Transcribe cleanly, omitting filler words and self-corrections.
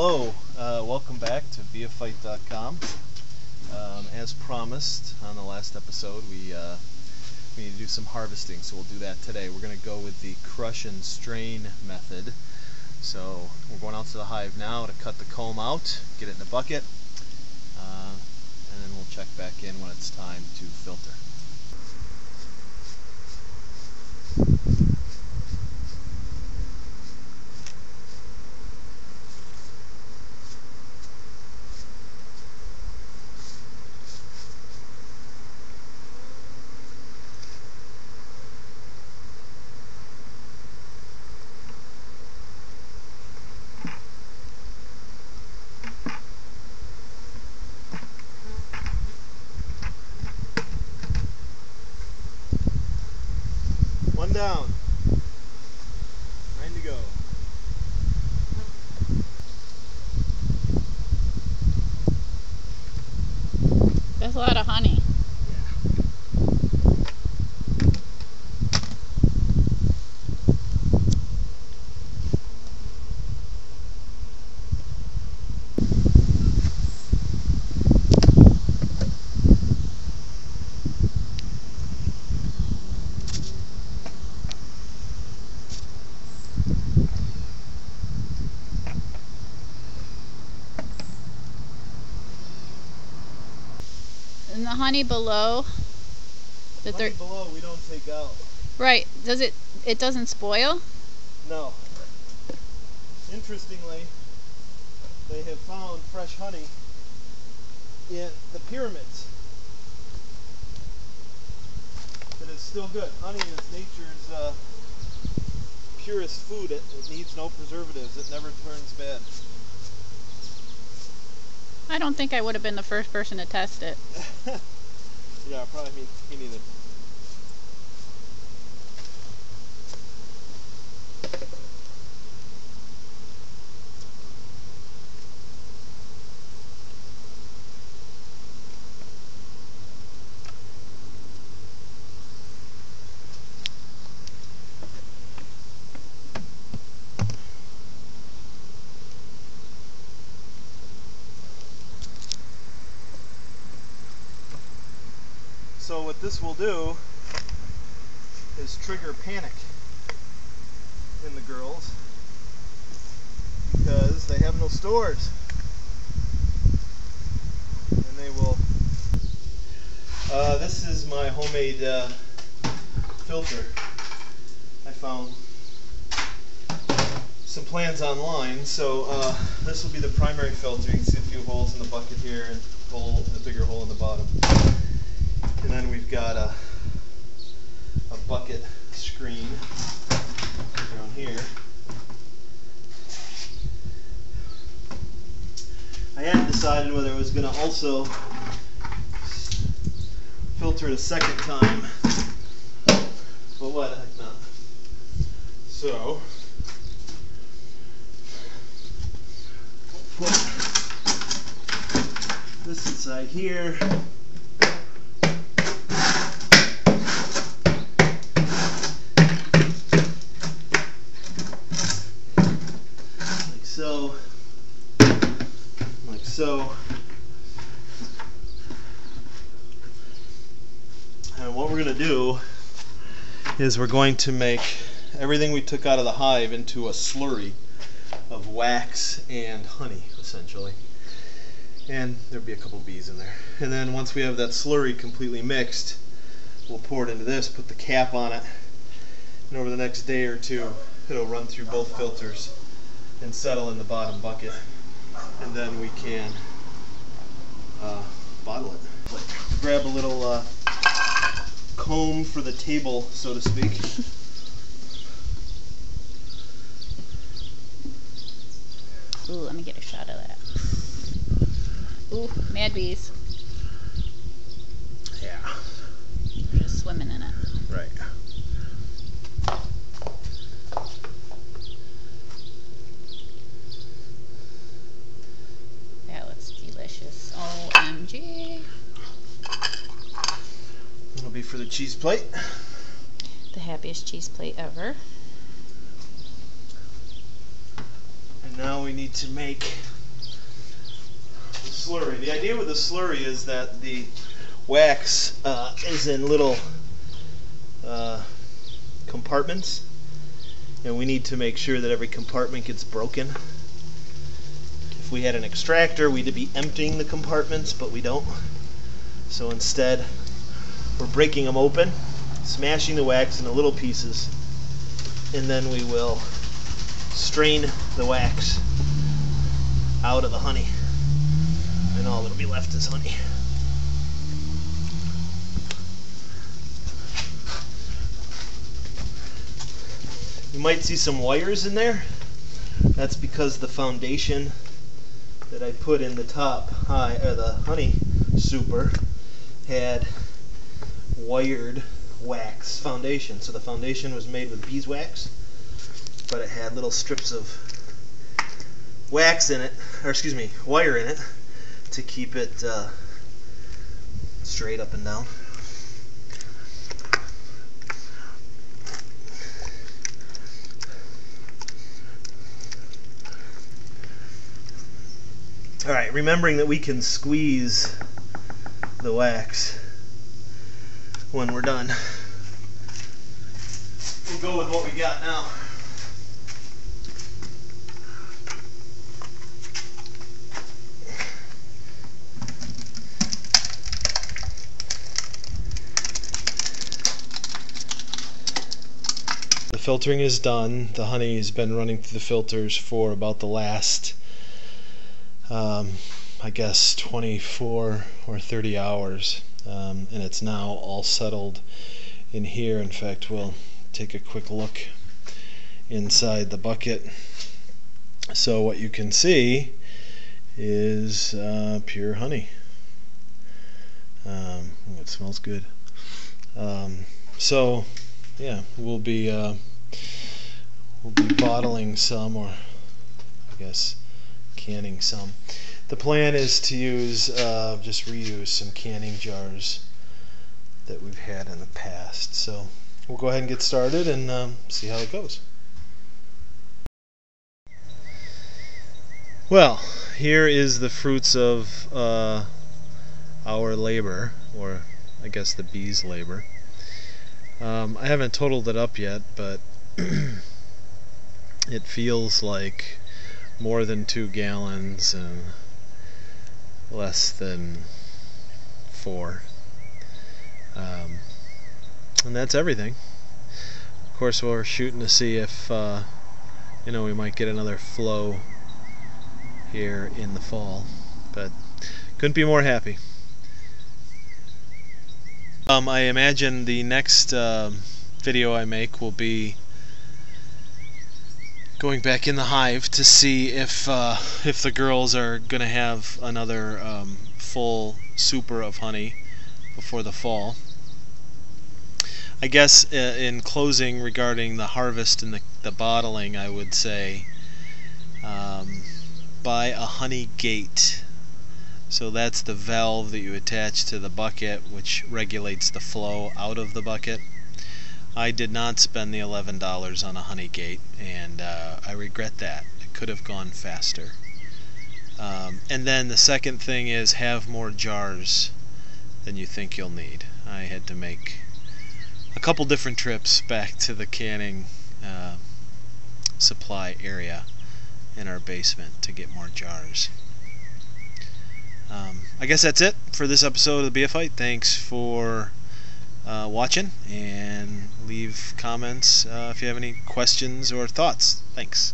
Hello, welcome back to viafight.com. As promised on the last episode, we need to do some harvesting, so we'll do that today. We're going to go with the crush and strain method. So we're going out to the hive now to cut the comb out, get it in a bucket, and then we'll check back in when it's time to filter. One down. Ready to go. That's a lot of honey. And the honey below, The honey below we don't take out. right? It doesn't spoil? No. Interestingly, they have found fresh honey in the pyramids that is still good. Honey is nature's purest food. It needs no preservatives. It never turns bad. I don't think I would have been the first person to test it. Yeah, probably me neither. So what this will do is trigger panic in the girls because they have no stores, and they will. This is my homemade filter. I found some plans online, so this will be the primary filter. You can see a few holes in the bucket here and a bigger hole in the bottom. And then we've got a bucket screen down here. I hadn't decided whether I was going to also filter it a second time, but what the heck not. So, put this inside here. Like so. And what we're going to do is we're going to make everything we took out of the hive into a slurry of wax and honey, essentially. And there'll be a couple bees in there. And then once we have that slurry completely mixed, we'll pour it into this, put the cap on it, and over the next day or two, it'll run through both filters and settle in the bottom bucket, and then we can bottle it. Grab a little comb for the table, so to speak. Ooh, let me get a shot of that. Ooh, mad bees. Yeah. They're just swimming in it. Right. That looks delicious. OMG. It'll be for the cheese plate. The happiest cheese plate ever. And Now we need to make the slurry. The idea with the slurry is that the wax is in little compartments, and we need to make sure that every compartment gets broken. If we had an extractor, we'd be emptying the compartments, but we don't. So instead, we're breaking them open, smashing the wax into little pieces, and then we will strain the wax out of the honey, and all that'll be left is honey. You might see some wires in there. That's because the foundation that I put in the top, the honey super, had wired wax foundation. So the foundation was made with beeswax, but it had little strips of wax in it, or excuse me, wire in it, to keep it straight up and down. Alright, remembering that we can squeeze the wax when we're done. We'll go with what we got now. The filtering is done. The honey has been running through the filters for about the last I guess 24 or 30 hours, and it's now all settled in here. In fact, we'll take a quick look inside the bucket. So what you can see is pure honey. Oh, it smells good. So yeah, we'll be bottling some, or I guess canning some. The plan is to use just reuse some canning jars that we've had in the past. So we'll go ahead and get started and see how it goes. Well, here is the fruits of our labor, or I guess the bees' labor. I haven't totaled it up yet, but it feels like more than 2 gallons and less than 4. And that's everything. Of course, we're shooting to see if we might get another flow here in the fall, but couldn't be more happy. I imagine the next video I make will be going back in the hive to see if the girls are going to have another full super of honey before the fall. I guess in closing regarding the harvest and the bottling, I would say buy a honey gate. So that's the valve that you attach to the bucket, which regulates the flow out of the bucket. I did not spend the $11 on a honey gate, and I regret that. It could have gone faster. And then the second thing is have more jars than you think you'll need. I had to make a couple different trips back to the canning supply area in our basement to get more jars. I guess that's it for this episode of the BFite. Thanks for watching, and leave comments if you have any questions or thoughts. Thanks.